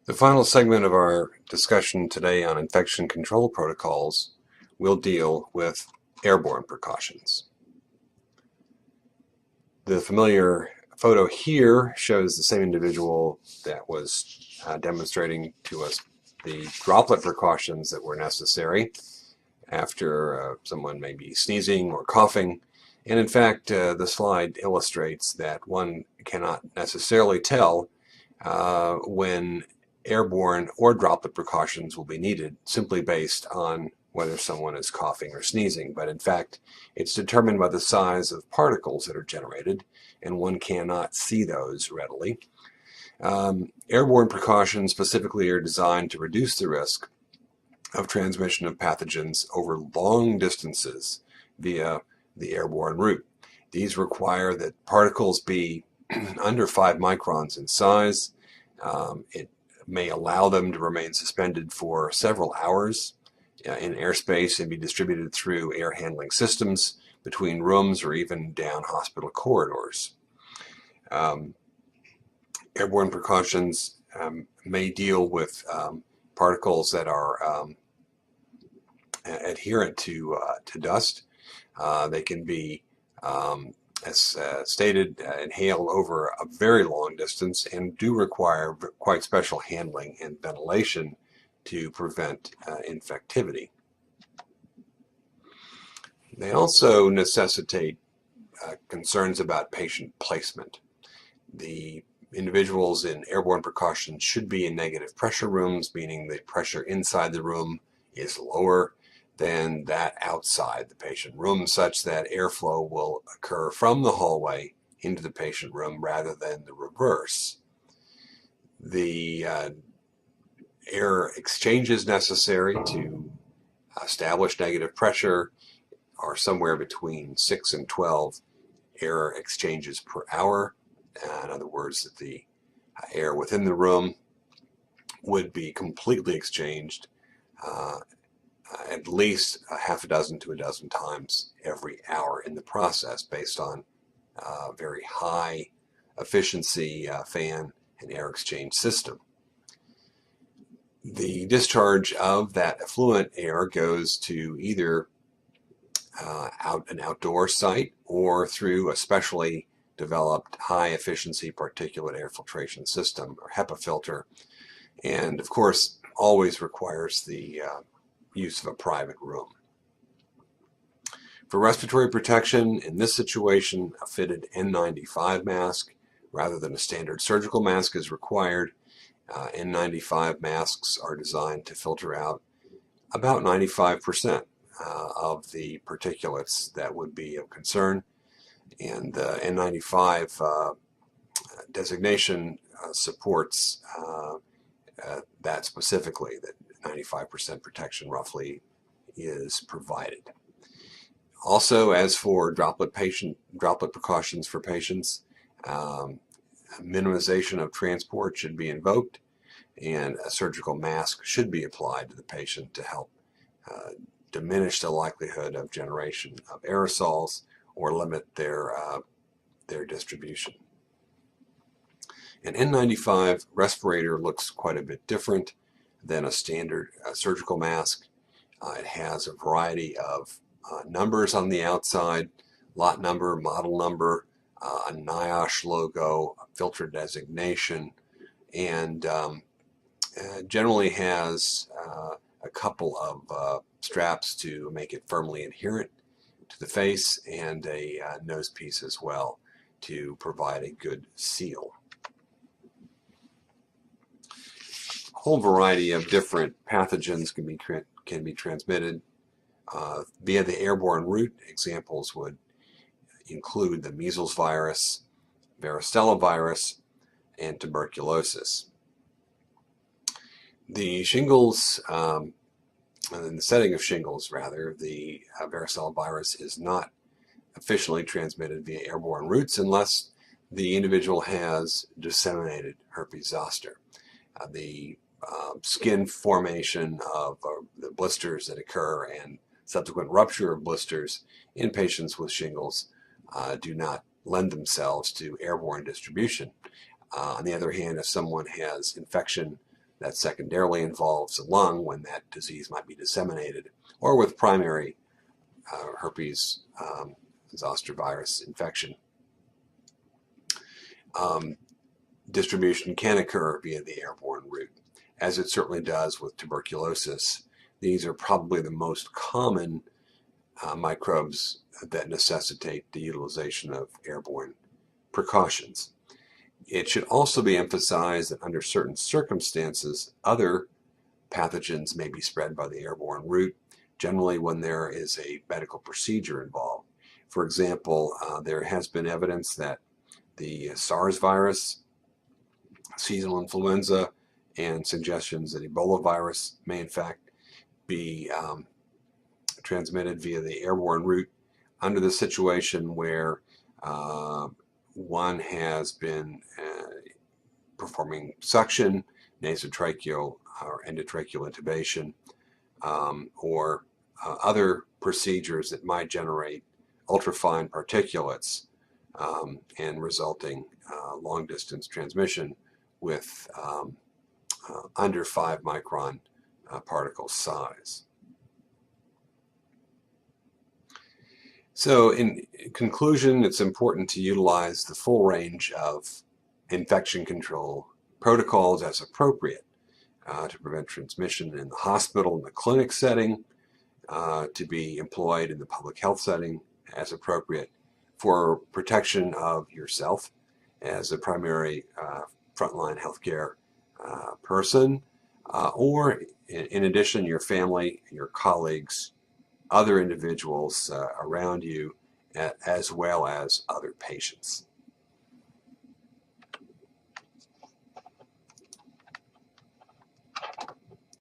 The final segment of our discussion today on infection control protocols will deal with airborne precautions. The familiar photo here shows the same individual that was demonstrating to us the droplet precautions that were necessary after someone may be sneezing or coughing. And in fact, the slide illustrates that one cannot necessarily tell when airborne or droplet precautions will be needed simply based on whether someone is coughing or sneezing. But in fact, it's determined by the size of particles that are generated, and one cannot see those readily. Airborne precautions specifically are designed to reduce the risk of transmission of pathogens over long distances via the airborne route. These require that particles be under 5 microns in size. It may allow them to remain suspended for several hours in airspace and be distributed through air handling systems between rooms or even down hospital corridors. Airborne precautions may deal with particles that are adherent to dust. They can be as stated, inhaled over a very long distance and do require quite special handling and ventilation to prevent infectivity. They also necessitate concerns about patient placement. The individuals in airborne precautions should be in negative pressure rooms, meaning the pressure inside the room is lower than that outside the patient room, such that airflow will occur from the hallway into the patient room rather than the reverse. The air exchanges necessary to establish negative pressure are somewhere between 6 and 12 air exchanges per hour. In other words, that the air within the room would be completely exchanged at least a half a dozen to a dozen times every hour in the process, based on very high efficiency fan and air exchange system. The discharge of that effluent air goes to either an outdoor site or through a specially developed high efficiency particulate air filtration system, or HEPA filter, and of course always requires the use of a private room. For respiratory protection, in this situation, a fitted N95 mask rather than a standard surgical mask is required. N95 masks are designed to filter out about 95% of the particulates that would be of concern, and the N95 designation supports that specifically, that 95% protection roughly is provided. Also, as for droplet precautions for patients, minimization of transport should be invoked, and a surgical mask should be applied to the patient to help diminish the likelihood of generation of aerosols or limit their distribution. An N95 respirator looks quite a bit different than a standard surgical mask. It has a variety of numbers on the outside: lot number, model number, a NIOSH logo, a filter designation, and generally has a couple of straps to make it firmly adherent to the face, and a nose piece as well to provide a good seal. A whole variety of different pathogens can be transmitted via the airborne route. Examples would include the measles virus, varicella virus, and tuberculosis. The shingles, in the setting of shingles rather, the varicella virus is not efficiently transmitted via airborne routes unless the individual has disseminated herpes zoster. The skin formation of the blisters that occur and subsequent rupture of blisters in patients with shingles do not lend themselves to airborne distribution. On the other hand, if someone has infection that secondarily involves the lung when that disease might be disseminated, or with primary herpes zoster virus infection. Distribution can occur via the airborne route, as it certainly does with tuberculosis. These are probably the most common microbes that necessitate the utilization of airborne precautions. It should also be emphasized that under certain circumstances, other pathogens may be spread by the airborne route, generally when there is a medical procedure involved. For example, there has been evidence that the SARS virus, seasonal influenza, and suggestions that Ebola virus may in fact be transmitted via the airborne route under the situation where one has been performing suction, nasotracheal or endotracheal intubation, or other procedures that might generate ultrafine particulates and resulting long-distance transmission with under 5 micron particle size. So in conclusion, it's important to utilize the full range of infection control protocols as appropriate to prevent transmission in the hospital and the clinic setting, to be employed in the public health setting as appropriate for protection of yourself as a primary frontline healthcare person, or in addition, your family, your colleagues, other individuals around you, as well as other patients.